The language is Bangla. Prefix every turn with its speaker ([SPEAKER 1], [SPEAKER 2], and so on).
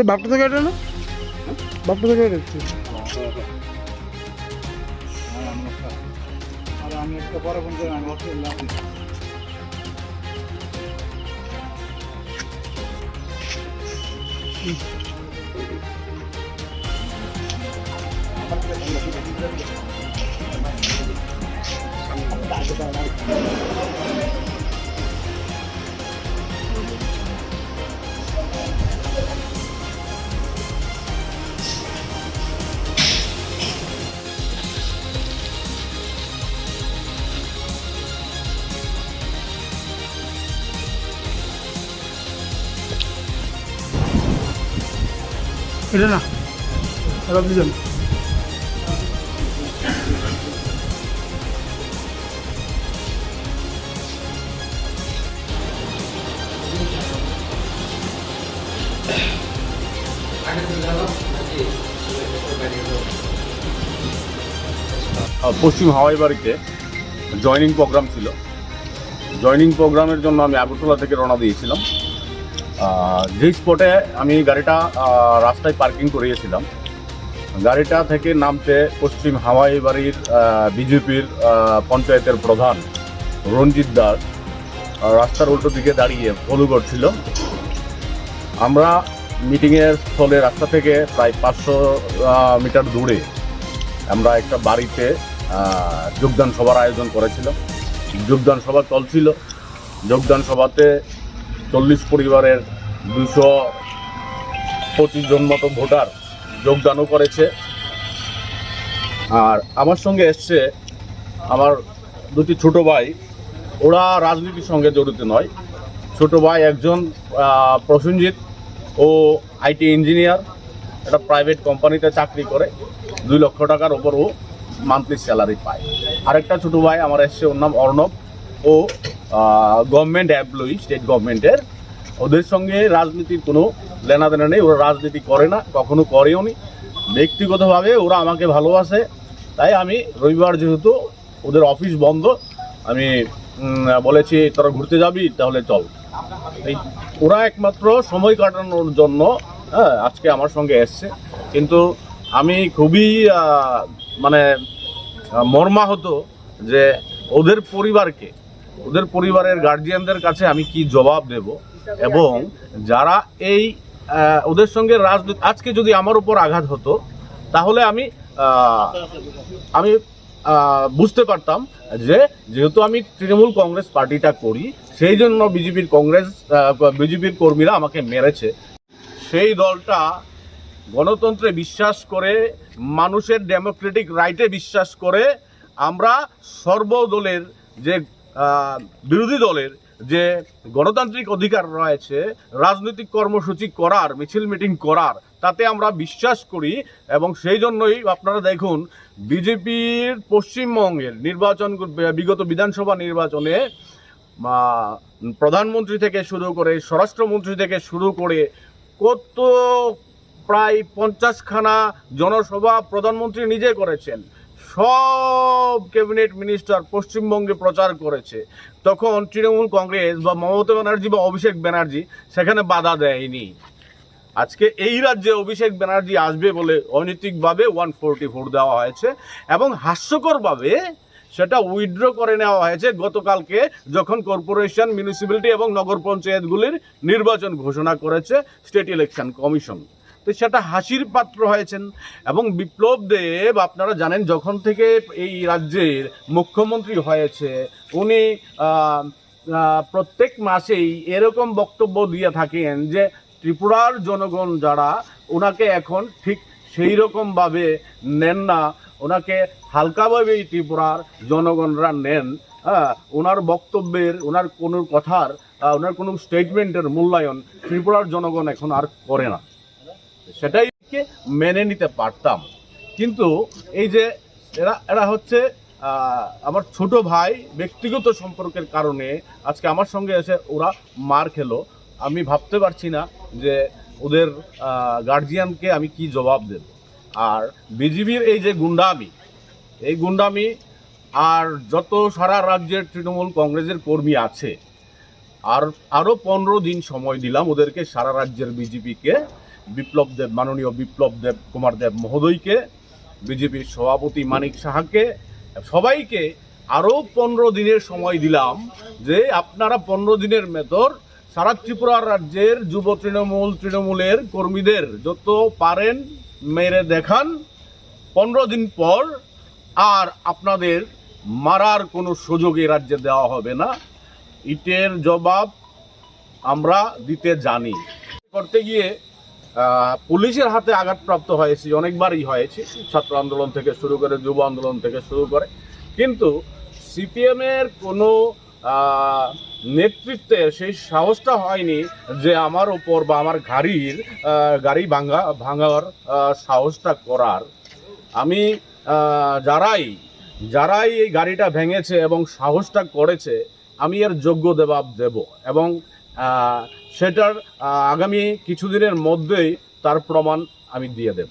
[SPEAKER 1] বাপটা থেকে এটা না, বাপটা থেকে এটা
[SPEAKER 2] আমি একটা পরে ফোন করে আমি বললাম
[SPEAKER 1] এটা না, এবার দুজন
[SPEAKER 3] পশ্চিম হাওয়াই বাড়িতে জয়নিং প্রোগ্রাম ছিল। জয়নিং প্রোগ্রামের জন্য আমি আগরতলা থেকে রওনা দিয়েছিলাম। যেই স্পটে আমি গাড়িটা রাস্তায় পার্কিং করিয়েছিলাম, গাড়িটা থেকে নামতে পশ্চিম হাওয়াই বাড়ির বিজেপির পঞ্চায়েতের প্রধান রঞ্জিত দাস রাস্তার উল্টো দিকে দাঁড়িয়ে ফলো করছিল। আমরা মিটিংয়ের স্থলে রাস্তা থেকে প্রায় 500 মিটার দূরে আমরা একটা বাড়িতে যোগদান সভার আয়োজন করেছিলাম। যোগদান সভা চলছিল। যোগদান সভাতে 40 পরিবারের 225 জন মতো ভোটার যোগদানও করেছে। আর আমার সঙ্গে এসছে আমার দুটি ছোট ভাই। ওরা রাজনীতির সঙ্গে জড়িত নয়। ছোট ভাই একজন প্রসেনজিৎ, ও আইটি ইঞ্জিনিয়ার, একটা প্রাইভেট কোম্পানিতে চাকরি করে, 2 লক্ষ টাকার ওপর ও মান্থলি স্যালারি পায়। আরেকটা ছোটো ভাই আমার এসছে, ওর নাম অর্ণব, ও গভর্নমেন্ট এমপ্লয়ি, স্টেট গভর্নমেন্টের। ওদের সঙ্গে রাজনীতির কোনো লেনাদেনা নেই, ওরা রাজনীতি করে না, কখনো করেও নি। ব্যক্তিগতভাবে ওরা আমাকে ভালোবাসে, তাই আমি রবিবার যেহেতু ওদের অফিস বন্ধ, আমি বলেছি তোরা ঘুরতে যাবি, তাহলে চল। এই ওরা একমাত্র সময় কাটানোর জন্য আজকে আমার সঙ্গে এসছে। কিন্তু আমি খুবই মানে মর্মাহত যে ওদের পরিবারকে, ওদের পরিবারের গার্জিয়ানদের কাছে আমি কি জবাব দেব, এবং যারা এই ওদের সঙ্গে রাজনীতি, আজকে যদি আমার উপর আঘাত হতো তাহলে আমি বুঝতে পারতাম যে যেহেতু আমি তৃণমূল কংগ্রেস পার্টিটা করি, সেই জন্য বিজেপির কর্মীরা আমাকে মেরেছে। সেই দলটা গণতন্ত্রে বিশ্বাস করে, মানুষের ডেমোক্রেটিক রাইটে বিশ্বাস করে, আমরা সর্বদলের যে বিরোধী দলের যে গণতান্ত্রিক অধিকার রয়েছে রাজনৈতিক কর্মসূচি করার, মিছিল মিটিং করার, তাতে আমরা বিশ্বাস করি। এবং সেই জন্যই আপনারা দেখুন, বিজেপির পশ্চিমবঙ্গের নির্বাচন, বিগত বিধানসভা নির্বাচনে প্রধানমন্ত্রী থেকে শুরু করে, স্বরাষ্ট্রমন্ত্রী থেকে শুরু করে, কত প্রায় 50খানা জনসভা প্রধানমন্ত্রী নিজে করেছেন। সব ক্যাবিনেট মিনিস্টার পশ্চিমবঙ্গে প্রচার করেছে। তখন তৃণমূল কংগ্রেস বা মমতা ব্যানার্জি বা অভিষেক ব্যানার্জি সেখানে বাধা দেয়নি। আজকে এই রাজ্যে অভিষেক ব্যানার্জি আসবে বলে অনৈতিকভাবে 144 দেওয়া হয়েছে, এবং হাস্যকরভাবে সেটা উইথড্র করে নেওয়া হয়েছে গতকালকে, যখন কর্পোরেশন, মিউনিসিপ্যালিটি এবং নগর পঞ্চায়েতগুলির নির্বাচন ঘোষণা করেছে স্টেট ইলেকশন কমিশন। তো সেটা হাসির পাত্র হয়েছেন। এবং বিপ্লব দেব, আপনারা জানেন, যখন থেকে এই রাজ্যের মুখ্যমন্ত্রী হয়েছে, উনি প্রত্যেক মাসেই এরকম বক্তব্য দিয়ে থাকেন যে ত্রিপুরার জনগণ যারা, ওনাকে এখন ঠিক সেই রকমভাবে নেন না, ওনাকে হালকাভাবেই ত্রিপুরার জনগণরা নেন। ওনার বক্তব্যের, ওনার কোনো কথার, ওনার কোনো স্টেটমেন্টের মূল্যায়ন ত্রিপুরার জনগণ এখন আর করে না। সেটাইকে মেনে নিতে পারতাম, কিন্তু এই যে এরা হচ্ছে আমার ছোট ভাই, ব্যক্তিগত সম্পর্কের কারণে আজকে আমার সঙ্গে এসে ওরা মার খেলো। আমি ভাবতে পারছি না যে ওদের গার্জিয়ানকে আমি কি জবাব দেব। আর বিজেপির এই যে গুন্ডামি, এই গুন্ডামি, আর যত সারা রাজ্যের তৃণমূল কংগ্রেসের কর্মী আছে, আরও 15 দিন সময় দিলাম ওদেরকে, সারা রাজ্যের বিজেপিকে, বিপ্লব দেব, মাননীয় বিপ্লব দেব কুমার দেব মহোদয়কে, বিজেপির সভাপতি মানিক সাহাকে, সবাইকে আরও 15 দিনের সময় দিলাম যে আপনারা 15 দিনের ভেতর সারা ত্রিপুরা রাজ্যের যুব তৃণমূলের কর্মীদের যত পারেন মেরে দেখান। 15 দিন পর আর আপনাদের মারার কোনো সুযোগ এই রাজ্যে দেওয়া হবে না। ইটের জবাব আমরা দিতে জানি। করতে গিয়ে পুলিশের হাতে আঘাতপ্রাপ্ত হয়েছি, অনেকবারই হয়েছে, ছাত্র আন্দোলন থেকে শুরু করে যুব আন্দোলন থেকে শুরু করে, কিন্তু সিপিএমের কোনো নেতৃত্বে সেই সাহসটা হয়নি যে আমার ওপর বা আমার গাড়ি ভাঙার সাহসটা করার। আমি যারাই এই গাড়িটা ভেঙেছে এবং সাহসটা করেছে, আমি এর যোগ্য জবাব দেব এবং সেটার আগামী কিছুদিনের মধ্যেই তার প্রমাণ আমি দিয়ে দেব।